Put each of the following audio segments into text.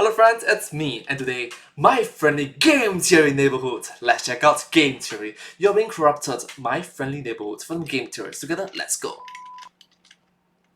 Hello friends, it's me, and today, my friendly game theory neighborhood. Let's check out game theory. You're being corrupted, my friendly neighborhood from game theories. Together, let's go.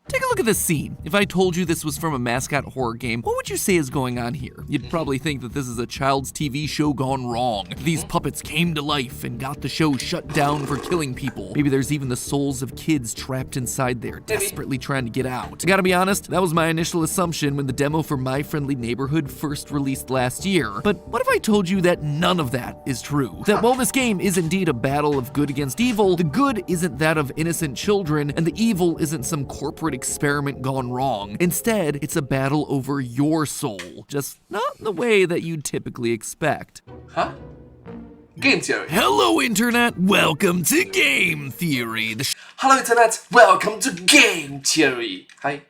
Take a look at this scene. If I told you this was from a mascot horror game, what would you say is going on here? You'd probably think that this is a child's TV show gone wrong. These puppets came to life and got the show shut down for killing people. Maybe there's even the souls of kids trapped inside there, desperately trying to get out. I gotta be honest, that was my initial assumption when the demo for My Friendly Neighborhood first released last year. But what if I told you that none of that is true? That while this game is indeed a battle of good against evil, the good isn't that of innocent children, and the evil isn't some corporate experiment gone wrong. Instead, it's a battle over your soul, just not in the way that you'd typically expect. Huh? Game theory. Hello, Internet! Welcome to Game Theory! Hello Internet, welcome to game theory. Hi.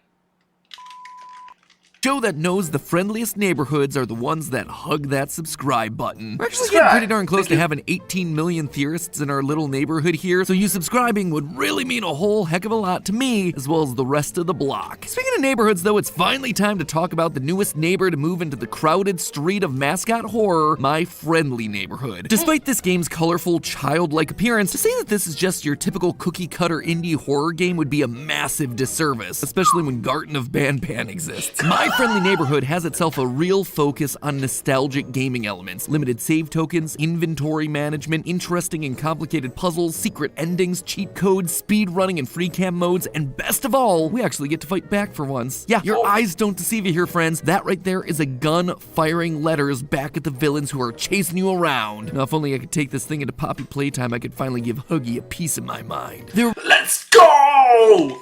Show that knows the friendliest neighborhoods are the ones that hug that subscribe button. We're actually getting pretty darn close to having 18 million theorists in our little neighborhood here, so you subscribing would really mean a whole heck of a lot to me, as well as the rest of the block. Speaking of neighborhoods though, it's finally time to talk about the newest neighbor to move into the crowded street of mascot horror, My Friendly Neighborhood. Despite this game's colorful, childlike appearance, to say that this is just your typical cookie-cutter indie horror game would be a massive disservice, especially when Garten of Banban exists. My Friendly Neighborhood has itself a real focus on nostalgic gaming elements, limited save tokens, inventory management, interesting and complicated puzzles, secret endings, cheat codes, speed running and free cam modes, and best of all, we actually get to fight back for once. Yeah, your eyes don't deceive you here, friends. That right there is a gun firing letters back at the villains who are chasing you around. Now, if only I could take this thing into Poppy Playtime, I could finally give Huggy a piece of my mind. Let's go!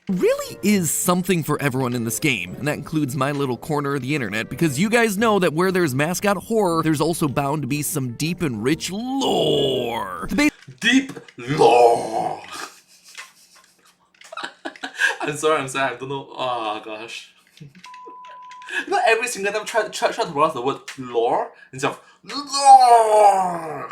Really is something for everyone in this game, and that includes my little corner of the internet, because you guys know that where there's mascot horror, there's also bound to be some deep and rich lore. Deep lore. I'm sorry, I don't know. Oh gosh. Not every single time try to pronounce the word lore instead of lore.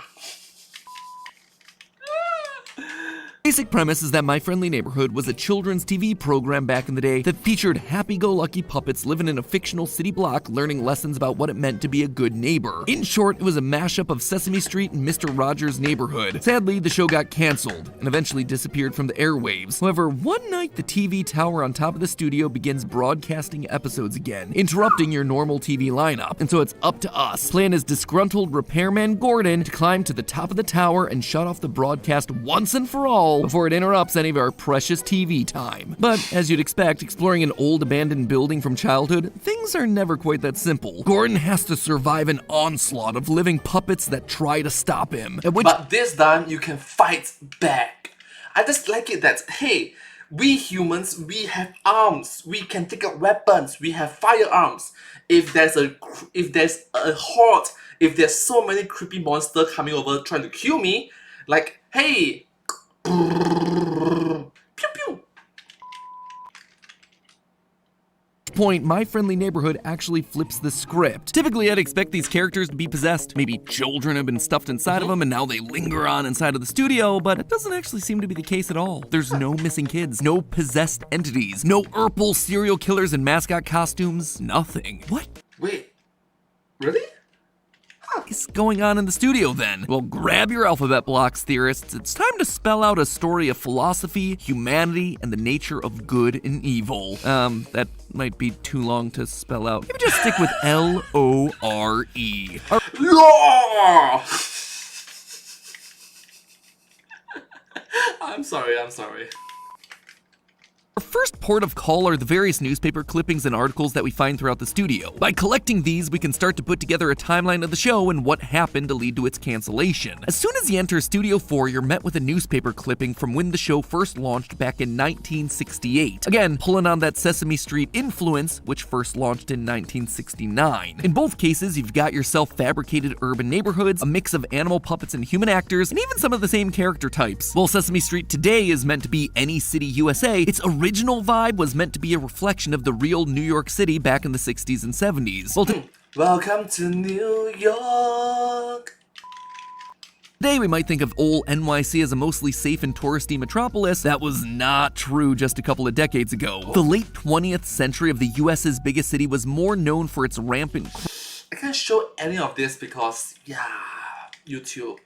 Basic premise is that My Friendly Neighborhood was a children's TV program back in the day that featured happy-go-lucky puppets living in a fictional city block learning lessons about what it meant to be a good neighbor. In short, it was a mashup of Sesame Street and Mr. Rogers' Neighborhood. Sadly, the show got canceled and eventually disappeared from the airwaves. However, one night the TV tower on top of the studio begins broadcasting episodes again, interrupting your normal TV lineup. And so it's up to us, playing as disgruntled repairman Gordon, to climb to the top of the tower and shut off the broadcast once and for all before it interrupts any of our precious TV time. But as you'd expect, exploring an old abandoned building from childhood, things are never quite that simple. Gordon has to survive an onslaught of living puppets that try to stop him. But this time you can fight back. I just like it that, hey, we humans, we have arms, we can take out weapons, we have firearms. If there's a horde, if there's so many creepy monsters coming over trying to kill me, like, hey, pew pew. Point, My Friendly Neighborhood actually flips the script. Typically, I'd expect these characters to be possessed. Maybe children have been stuffed inside of them and now they linger on inside of the studio, but it doesn't actually seem to be the case at all. There's no missing kids, no possessed entities, no Urple serial killers in mascot costumes, nothing. What? Wait, really? Is going on in the studio then? Well, grab your alphabet blocks, theorists. It's time to spell out a story of philosophy, humanity, and the nature of good and evil. That might be too long to spell out. Maybe just stick with L-O-R-E. Lore! I'm sorry. Our first port of call are the various newspaper clippings and articles that we find throughout the studio. By collecting these, we can start to put together a timeline of the show and what happened to lead to its cancellation. As soon as you enter Studio 4, you're met with a newspaper clipping from when the show first launched back in 1968. Again, pulling on that Sesame Street influence, which first launched in 1969. In both cases, you've got yourself fabricated urban neighborhoods, a mix of animal puppets and human actors, and even some of the same character types. While Sesame Street today is meant to be any city USA, its original vibe was meant to be a reflection of the real New York City back in the 60s and 70s. Welcome to New York. Today, we might think of old NYC as a mostly safe and touristy metropolis. That was not true just a couple of decades ago. The late 20th century of the US's biggest city was more known for its rampant I can't show any of this because, yeah, YouTube.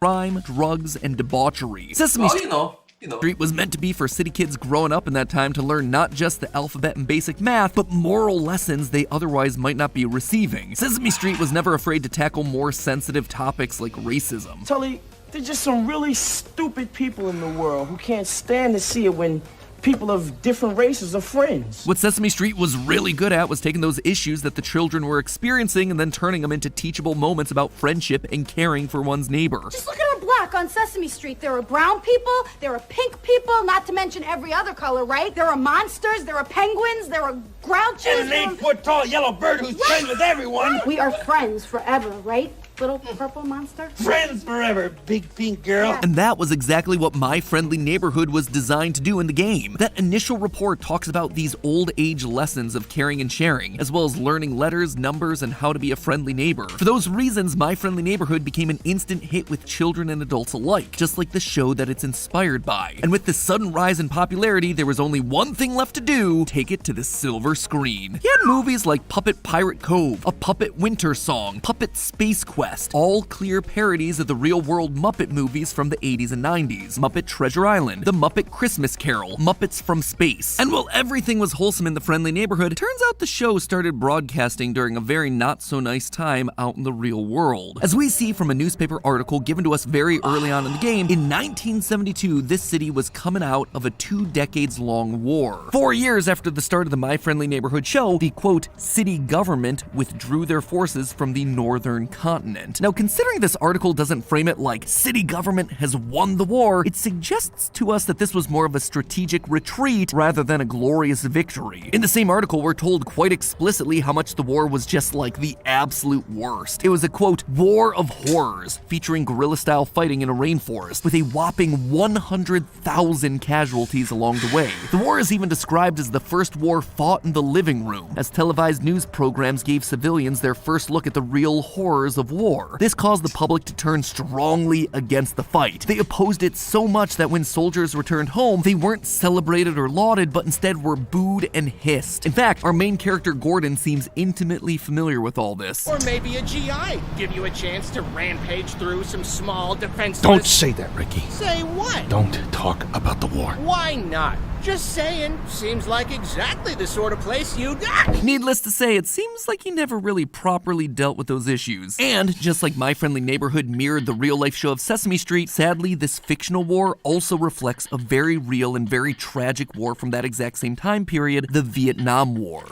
crime, drugs, and debauchery. Sesame Street was meant to be for city kids growing up in that time to learn not just the alphabet and basic math, but moral lessons they otherwise might not be receiving. Sesame Street was never afraid to tackle more sensitive topics like racism. Tully, there's just some really stupid people in the world who can't stand to see it when people of different races are friends. What Sesame Street was really good at was taking those issues that the children were experiencing and then turning them into teachable moments about friendship and caring for one's neighbor. Just look at our block on Sesame Street. There are brown people, there are pink people, not to mention every other color, right? There are monsters, there are penguins, there are grouches. And an 8-foot-tall yellow bird who's friends with everyone. We are friends forever, right? Little purple monster? Friends forever, big pink girl. And that was exactly what My Friendly Neighborhood was designed to do in the game. That initial report talks about these old age lessons of caring and sharing, as well as learning letters, numbers, and how to be a friendly neighbor. For those reasons, My Friendly Neighborhood became an instant hit with children and adults alike, just like the show that it's inspired by. And with this sudden rise in popularity, there was only one thing left to do: take it to the silver screen. You had movies like Puppet Pirate Cove, A Puppet Winter Song, Puppet Space Quest, all clear parodies of the real-world Muppet movies from the 80s and 90s, Muppet Treasure Island, The Muppet Christmas Carol, Muppets from Space. And while everything was wholesome in the Friendly Neighborhood, it turns out the show started broadcasting during a very not-so-nice time out in the real world. As we see from a newspaper article given to us very early on in the game, in 1972, this city was coming out of a 2 decades-long war. 4 years after the start of the My Friendly Neighborhood show, the, quote, city government withdrew their forces from the northern continent. Now, considering this article doesn't frame it like city government has won the war, it suggests to us that this was more of a strategic retreat rather than a glorious victory. In the same article, we're told quite explicitly how much the war was just like the absolute worst. It was a, quote, war of horrors, featuring guerrilla-style fighting in a rainforest, with a whopping 100,000 casualties along the way. The war is even described as the first war fought in the living room, as televised news programs gave civilians their first look at the real horrors of war. This caused the public to turn strongly against the fight. They opposed it so much that when soldiers returned home, they weren't celebrated or lauded, but instead were booed and hissed. In fact, our main character Gordon seems intimately familiar with all this. Or maybe a GI. Give you a chance to rampage through some small defenseless... Don't say that, Ricky. Say what? Don't talk about the war. Why not? Just saying. Seems like exactly the sort of place you'd... Needless to say, it seems like he never really properly dealt with those issues. And just like My Friendly Neighborhood mirrored the real-life show of Sesame Street, sadly, this fictional war also reflects a very real and very tragic war from that exact same time period, the Vietnam War.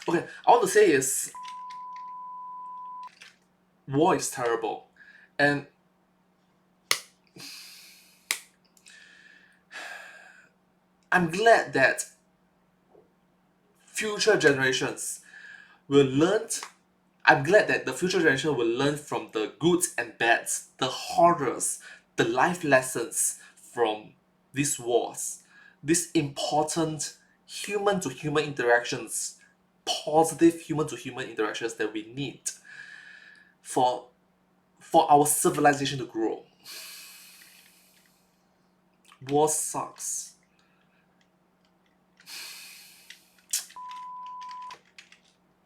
Okay, all to say is, war is terrible. And I'm glad that future generations will learn. I'm glad that the future generation will learn from the goods and bads, the horrors, the life lessons from these wars, these important human-to-human interactions, positive human-to-human interactions that we need for our civilization to grow. War sucks.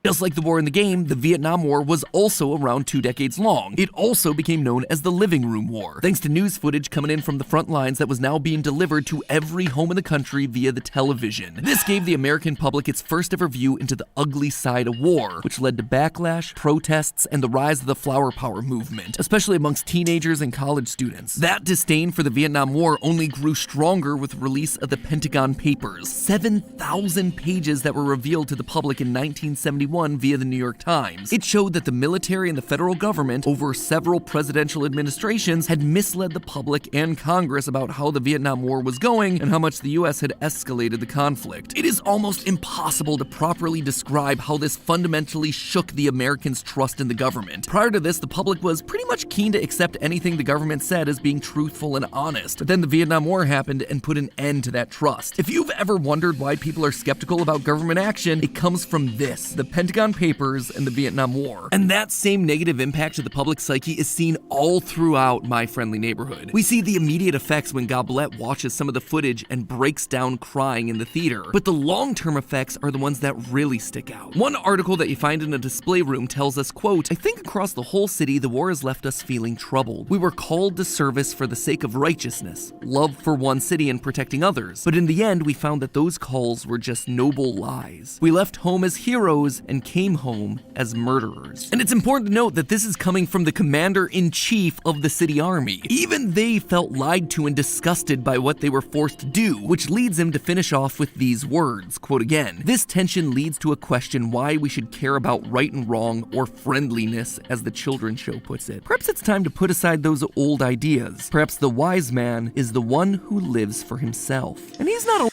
Just like the war in the game, the Vietnam War was also around 2 decades long. It also became known as the Living Room War, thanks to news footage coming in from the front lines that was now being delivered to every home in the country via the television. This gave the American public its first ever view into the ugly side of war, which led to backlash, protests, and the rise of the flower power movement, especially amongst teenagers and college students. That disdain for the Vietnam War only grew stronger with the release of the Pentagon Papers, 7,000 pages that were revealed to the public in 1971 1971 via the New York Times. It showed that the military and the federal government, over several presidential administrations, had misled the public and Congress about how the Vietnam War was going and how much the US had escalated the conflict. It is almost impossible to properly describe how this fundamentally shook the Americans' trust in the government. Prior to this, the public was pretty much keen to accept anything the government said as being truthful and honest. But then the Vietnam War happened and put an end to that trust. If you've ever wondered why people are skeptical about government action, it comes from this: the Pentagon Papers and the Vietnam War. And that same negative impact to the public psyche is seen all throughout My Friendly Neighborhood. We see the immediate effects when Goblet watches some of the footage and breaks down crying in the theater. But the long-term effects are the ones that really stick out. One article that you find in a display room tells us, quote, "I think across the whole city, the war has left us feeling troubled. We were called to service for the sake of righteousness, love for one city and protecting others. But in the end, we found that those calls were just noble lies. We left home as heroes and came home as murderers." And it's important to note that this is coming from the commander-in-chief of the city army. Even they felt lied to and disgusted by what they were forced to do, which leads him to finish off with these words, quote again, "This tension leads to a question why we should care about right and wrong or friendliness, as the children's show puts it. Perhaps it's time to put aside those old ideas. Perhaps the wise man is the one who lives for himself." And he's not a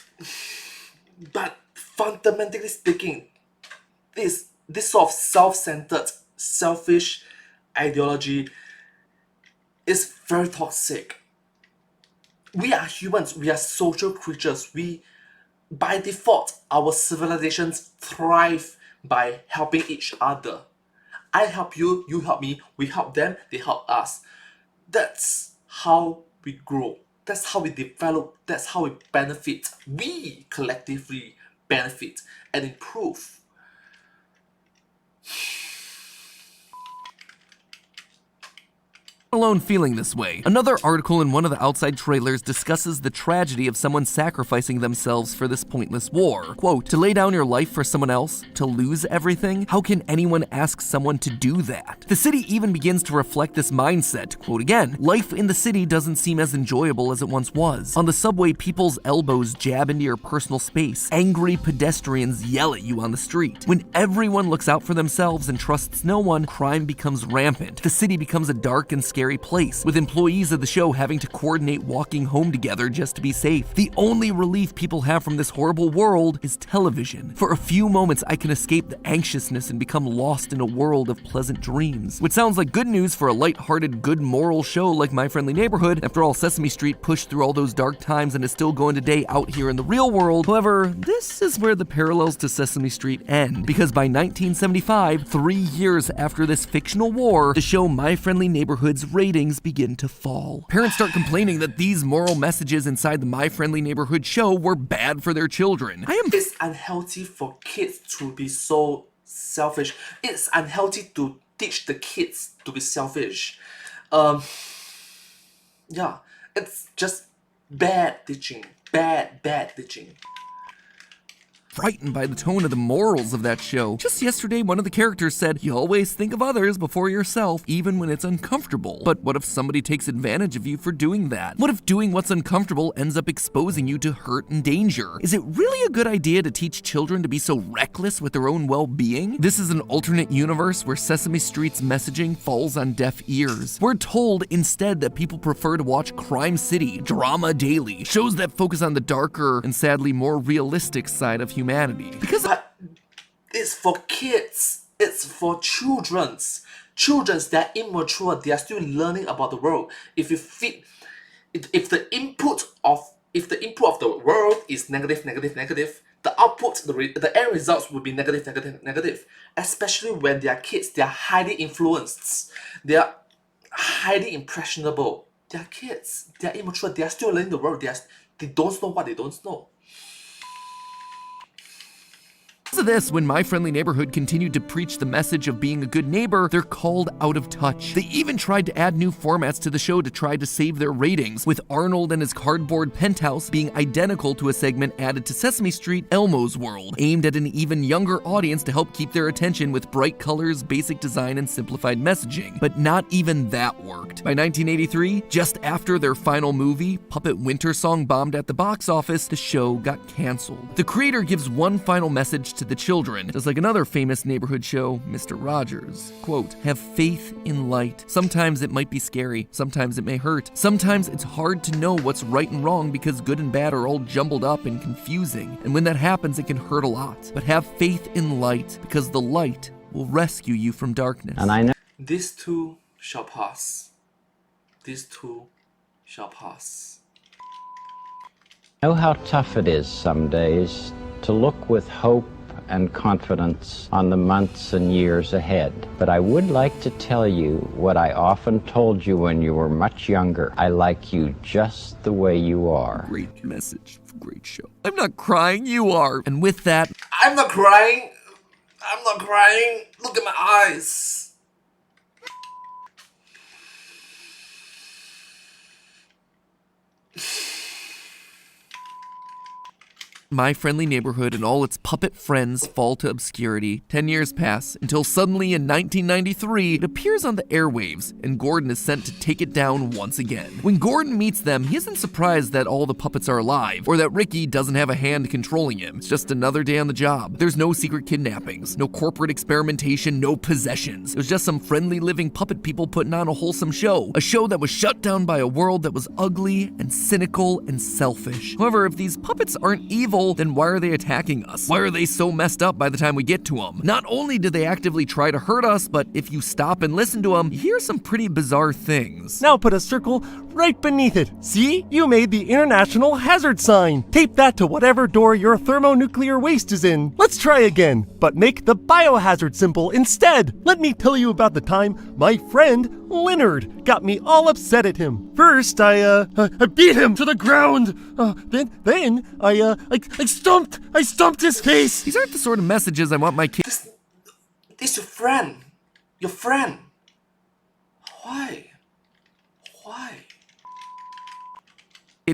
But fundamentally speaking, this sort of self-centered, selfish ideology is very toxic. We are humans, we are social creatures. By default, our civilizations thrive by helping each other. I help you, you help me, we help them, they help us. That's how we grow. That's how we develop. That's how we benefit. We collectively benefit and improve. alone feeling this way. Another article in one of the outside trailers discusses the tragedy of someone sacrificing themselves for this pointless war. Quote, "To lay down your life for someone else? To lose everything? How can anyone ask someone to do that?" The city even begins to reflect this mindset. Quote again, "Life in the city doesn't seem as enjoyable as it once was. On the subway, people's elbows jab into your personal space. Angry pedestrians yell at you on the street. When everyone looks out for themselves and trusts no one, crime becomes rampant. The city becomes a dark and scary place, with employees of the show having to coordinate walking home together just to be safe. The only relief people have from this horrible world is television. For a few moments, I can escape the anxiousness and become lost in a world of pleasant dreams." Which sounds like good news for a lighthearted, good moral show like My Friendly Neighborhood. After all, Sesame Street pushed through all those dark times and is still going today out here in the real world. However, this is where the parallels to Sesame Street end, because by 1975, 3 years after this fictional war, the show My Friendly Neighborhood's ratings begin to fall. Parents start complaining that these moral messages inside the My Friendly Neighborhood show were bad for their children. It's unhealthy for kids to be so selfish. It's unhealthy to teach the kids to be selfish. Yeah, it's just bad teaching. Bad teaching. Frightened by the tone of the morals of that show. Just yesterday, one of the characters said, "You always think of others before yourself, even when it's uncomfortable." But what if somebody takes advantage of you for doing that? What if doing what's uncomfortable ends up exposing you to hurt and danger? Is it really a good idea to teach children to be so reckless with their own well-being? This is an alternate universe where Sesame Street's messaging falls on deaf ears. We're told instead that people prefer to watch Crime City, Drama Daily, shows that focus on the darker and sadly more realistic side of humanity. But it's for kids. It's for children's. Children's, they're immature. They are still learning about the world. If you feed, if the input of the world is negative, the output, the end results will be negative. Especially when they are kids, they are highly influenced. They are highly impressionable. They are kids. They are immature. They are still learning the world. They don't know what they don't know. Because of this, when My Friendly Neighborhood continued to preach the message of being a good neighbor, they're called out of touch. They even tried to add new formats to the show to try to save their ratings, with Arnold and his cardboard penthouse being identical to a segment added to Sesame Street, Elmo's World, aimed at an even younger audience to help keep their attention with bright colors, basic design, and simplified messaging. But not even that worked. By 1983, just after their final movie, Puppet Winter Song, bombed at the box office, the show got canceled. The creator gives one final message to the children, just like another famous neighborhood show, Mr. Rogers. Quote, have faith in light. Sometimes it might be scary, sometimes it may hurt. Sometimes it's hard to know what's right and wrong because good and bad are all jumbled up and confusing. And when that happens, it can hurt a lot. But have faith in light because the light will rescue you from darkness. And I know This too shall pass. This too shall pass. how tough it is some days to look with hope and confidence on the months and years ahead. But I would like to tell you what I often told you when you were much younger. I like you just the way you are. Great message, great show. I'm not crying, you are. And with that, I'm not crying. I'm not crying. Look at my eyes. My Friendly Neighborhood and all its puppet friends fall to obscurity. 10 years pass, until suddenly in 1993, it appears on the airwaves, and Gordon is sent to take it down once again. When Gordon meets them, he isn't surprised that all the puppets are alive, or that Ricky doesn't have a hand controlling him. It's just another day on the job. There's no secret kidnappings, no corporate experimentation, no possessions. It was just some friendly living puppet people putting on a wholesome show. A show that was shut down by a world that was ugly and cynical and selfish. However, if these puppets aren't evil, then why are they attacking us? Why are they so messed up by the time we get to them? Not only do they actively try to hurt us, but if you stop and listen to them, you hear some pretty bizarre things. Now put a circle right beneath it. See? You made the international hazard sign. Tape that to whatever door your thermonuclear waste is in. Let's try again, but make the biohazard symbol instead. Let me tell you about the time my friend Leonard got me all upset at him. First, I beat him to the ground. Then I stomped his face. These aren't the sort of messages I want my kids. This your friend. Your friend. Why?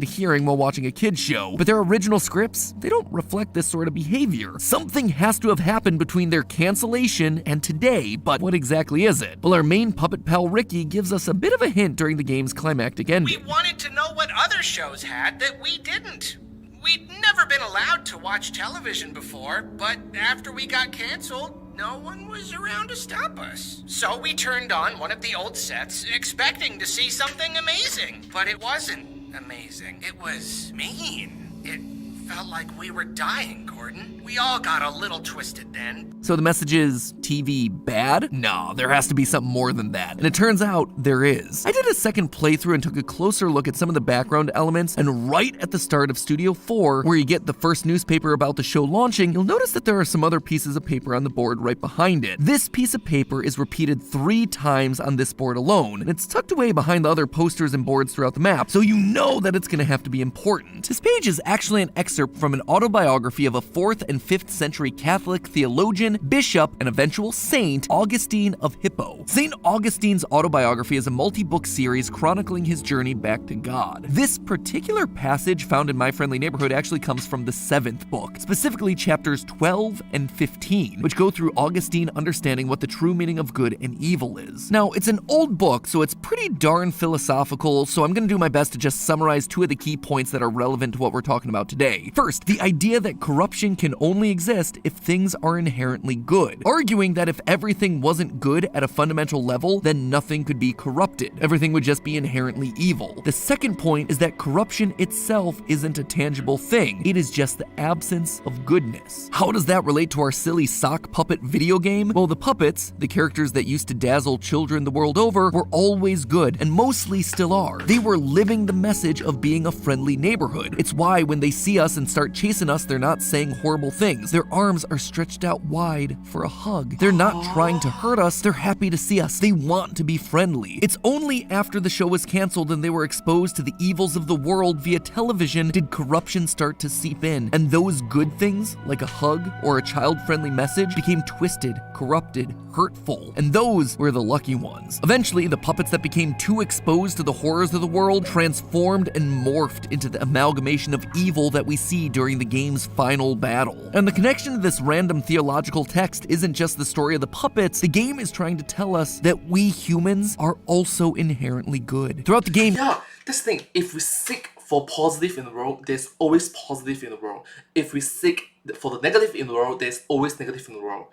Hearing while watching a kid's show, but their original scripts, they don't reflect this sort of behavior. Something has to have happened between their cancellation and today, but what exactly is it? Well, our main puppet pal Ricky gives us a bit of a hint during the game's climactic ending. We wanted to know what other shows had that we didn't. We'd never been allowed to watch television before, but after we got canceled, no one was around to stop us. So we turned on one of the old sets, expecting to see something amazing. But it wasn't amazing. It was mean. It felt like we were dying, Gordon. We all got a little twisted then. So the message is TV bad? No, there has to be something more than that. And it turns out there is. I did a second playthrough and took a closer look at some of the background elements, and right at the start of Studio 4, where you get the first newspaper about the show launching, you'll notice that there are some other pieces of paper on the board right behind it. This piece of paper is repeated 3 times on this board alone, and it's tucked away behind the other posters and boards throughout the map, so you know that it's gonna have to be important. This page is actually an excerpt from an autobiography of a 4th and 5th century Catholic theologian, bishop, and eventual saint, Augustine of Hippo. St. Augustine's autobiography is a multi-book series chronicling his journey back to God. This particular passage found in My Friendly Neighborhood actually comes from the 7th book, specifically chapters 12 and 15, which go through Augustine understanding what the true meaning of good and evil is. Now, it's an old book, so it's pretty darn philosophical, so I'm gonna do my best to just summarize 2 of the key points that are relevant to what we're talking about today. First, the idea that corruption can only exist if things are inherently good, arguing that if everything wasn't good at a fundamental level, then nothing could be corrupted. Everything would just be inherently evil. The second point is that corruption itself isn't a tangible thing. It is just the absence of goodness. How does that relate to our silly sock puppet video game? Well, the puppets, the characters that used to dazzle children the world over, were always good, and mostly still are. They were living the message of being a friendly neighborhood. It's why when they see us and start chasing us, they're not saying horrible things. Their arms are stretched out wide for a hug. They're not trying to hurt us, they're happy to see us. They want to be friendly. It's only after the show was canceled and they were exposed to the evils of the world via television did corruption start to seep in, and those good things, like a hug or a child-friendly message, became twisted, corrupted, hurtful, and those were the lucky ones. Eventually, the puppets that became too exposed to the horrors of the world transformed and morphed into the amalgamation of evil that we see during the game's final battle. And the connection to this random theological text isn't just the story of the puppets. The game is trying to tell us that we humans are also inherently good. Throughout the game, Yeah, this thing, if we seek for positive in the world, there's always positive in the world. If we seek for the negative in the world, there's always negative in the world.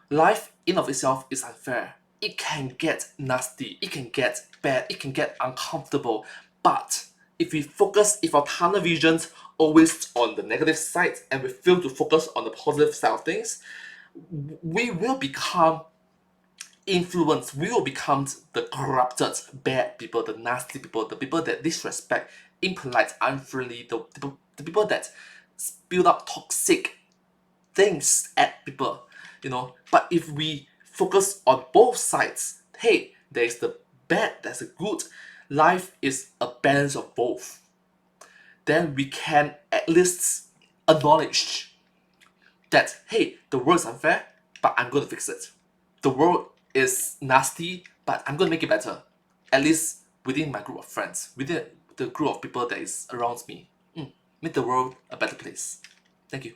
Life in of itself is unfair. It can get nasty, it can get bad, it can get uncomfortable. But if our tunnel vision's always on the negative side and we fail to focus on the positive side of things, we will become influenced, we will become the corrupted, bad people, the nasty people, the people that disrespect, impolite, unfriendly, the people that spill up toxic things at people, But if we focus on both sides, hey, there's the bad, there's the good, life is a balance of both, then we can at least acknowledge that, hey, the world is unfair, but I'm going to fix it. The world is nasty, but I'm going to make it better. At least within my group of friends, within the group of people that is around me. Make the world a better place. Thank you.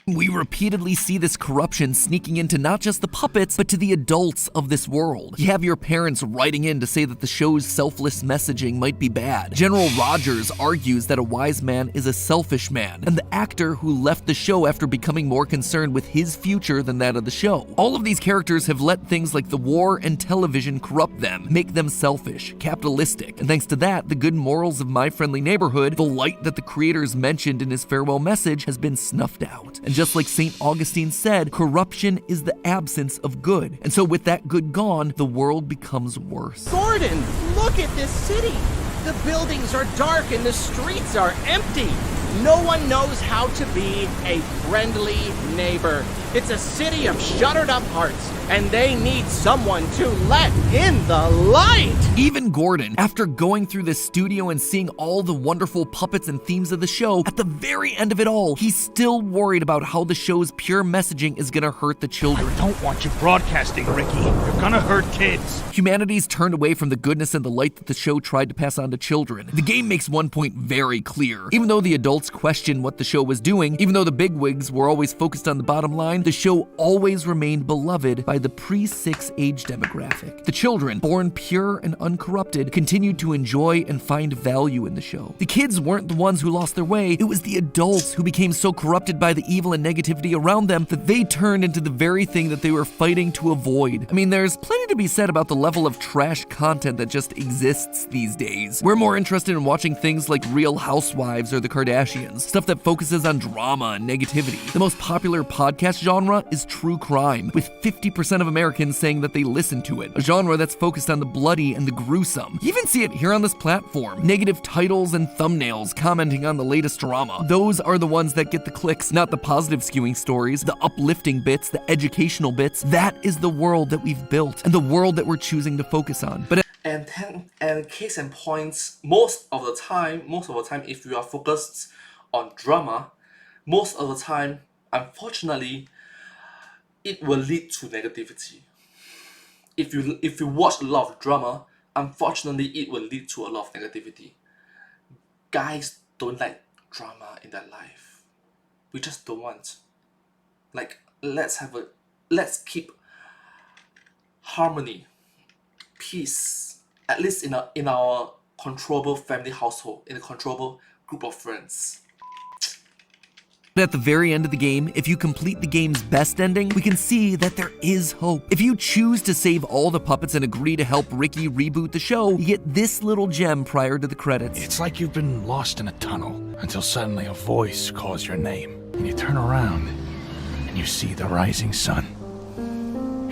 We repeatedly see this corruption sneaking into not just the puppets, but to the adults of this world. You have your parents writing in to say that the show's selfless messaging might be bad. General Rogers argues that a wise man is a selfish man, and the actor who left the show after becoming more concerned with his future than that of the show. All of these characters have let things like the war and television corrupt them, make them selfish, capitalistic, and thanks to that, the good morals of My Friendly Neighborhood, the light that the creators mentioned in his farewell message, has been snuffed out. And just like St. Augustine said, corruption is the absence of good. And so with that good gone, the world becomes worse. Gordon, look at this city. The buildings are dark and the streets are empty. No one knows how to be a friendly neighbor. It's a city of shuttered up hearts, and they need someone to let in the light. Even Gordon, after going through the studio and seeing all the wonderful puppets and themes of the show, at the very end of it all, he's still worried about how the show's pure messaging is gonna hurt the children. I don't want you broadcasting, Ricky. You're gonna hurt kids. Humanity's turned away from the goodness and the light that the show tried to pass on to children. The game makes one point very clear. Even though the adults questioned what the show was doing, even though the bigwigs were always focused on the bottom line, the show always remained beloved by the pre-6 age demographic. The children, born pure and uncorrupted, continued to enjoy and find value in the show. The kids weren't the ones who lost their way, it was the adults who became so corrupted by the evil and negativity around them that they turned into the very thing that they were fighting to avoid. I mean, there's plenty to be said about the level of trash content that just exists these days. We're more interested in watching things like Real Housewives or The Kardashians, stuff that focuses on drama and negativity. The most popular podcast genre is true crime, with 50% of Americans saying that they listen to it, a genre that's focused on the bloody and the gruesome. You even see it here on this platform. Negative titles and thumbnails commenting on the latest drama. Those are the ones that get the clicks, not the positive skewing stories, the uplifting bits, the educational bits. That is the world that we've built, and the world that we're choosing to focus on. But and case in points, most of the time, if you are focused on drama, most of the time, unfortunately, it will lead to negativity. If you watch a lot of drama, unfortunately, it will lead to a lot of negativity. Guys don't like drama in their life. We just don't want. Like, let's keep harmony, peace, at least in our controllable family household, in a controllable group of friends. at the very end of the game, if you complete the game's best ending, we can see that there is hope. If you choose to save all the puppets and agree to help Ricky reboot the show, you get this little gem prior to the credits. It's like you've been lost in a tunnel until suddenly a voice calls your name, and you turn around and you see the rising sun.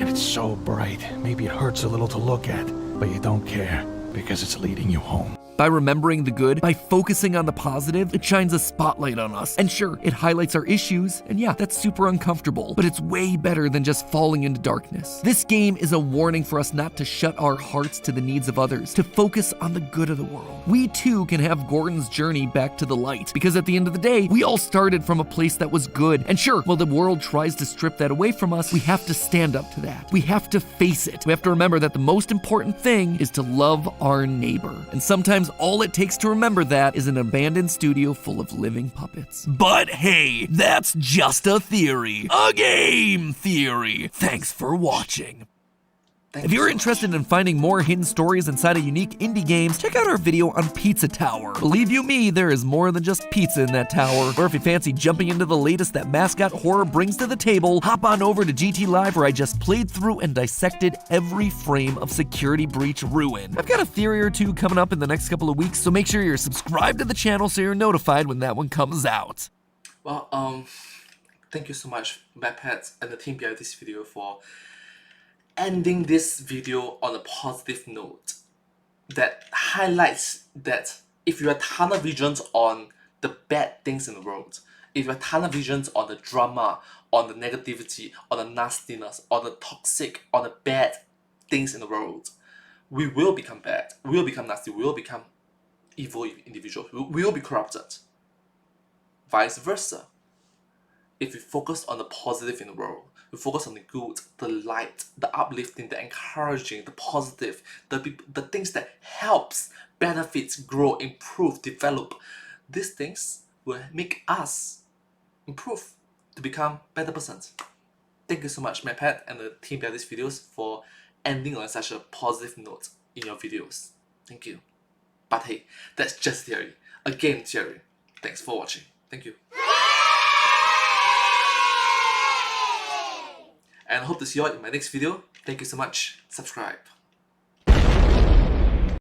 And it's so bright, maybe it hurts a little to look at, but you don't care because it's leading you home. By remembering the good, by focusing on the positive, it shines a spotlight on us. And sure, it highlights our issues, and yeah, that's super uncomfortable, but it's way better than just falling into darkness. This game is a warning for us not to shut our hearts to the needs of others, to focus on the good of the world. We too can have Gordon's journey back to the light, because at the end of the day, we all started from a place that was good. And sure, while the world tries to strip that away from us, we have to stand up to that. We have to face it. We have to remember that the most important thing is to love our neighbor. And sometimes all it takes to remember that is an abandoned studio full of living puppets. But hey, that's just a theory. A game theory. Thanks for watching. If you're interested in finding more hidden stories inside of unique indie games, check out our video on Pizza Tower. Believe you me, there is more than just pizza in that tower. Or if you fancy jumping into the latest that Mascot Horror brings to the table, hop on over to GT Live where I just played through and dissected every frame of Security Breach Ruin. I've got a theory or two coming up in the next couple of weeks, so make sure you're subscribed to the channel so you're notified when that one comes out. Well, thank you so much, MadPats and the team behind this video for ending this video on a positive note that highlights that if you are tunnel visions on the bad things in the world, if you are tunnel visions on the drama, on the negativity, on the nastiness, on the toxic, on the bad things in the world, we will become bad, we will become nasty, we will become evil individuals, we will be corrupted. Vice versa. If we focus on the positive in the world, we focus on the good, the light, the uplifting, the encouraging, the positive, the things that helps, benefits, grow, improve, develop. These things will make us improve to become better persons. Thank you so much, MadPat and the team behind these videos for ending on such a positive note in your videos. Thank you. But hey, that's just theory. Again, theory. Thanks for watching. Thank you. And hope to see you all in my next video. Thank you so much. Subscribe.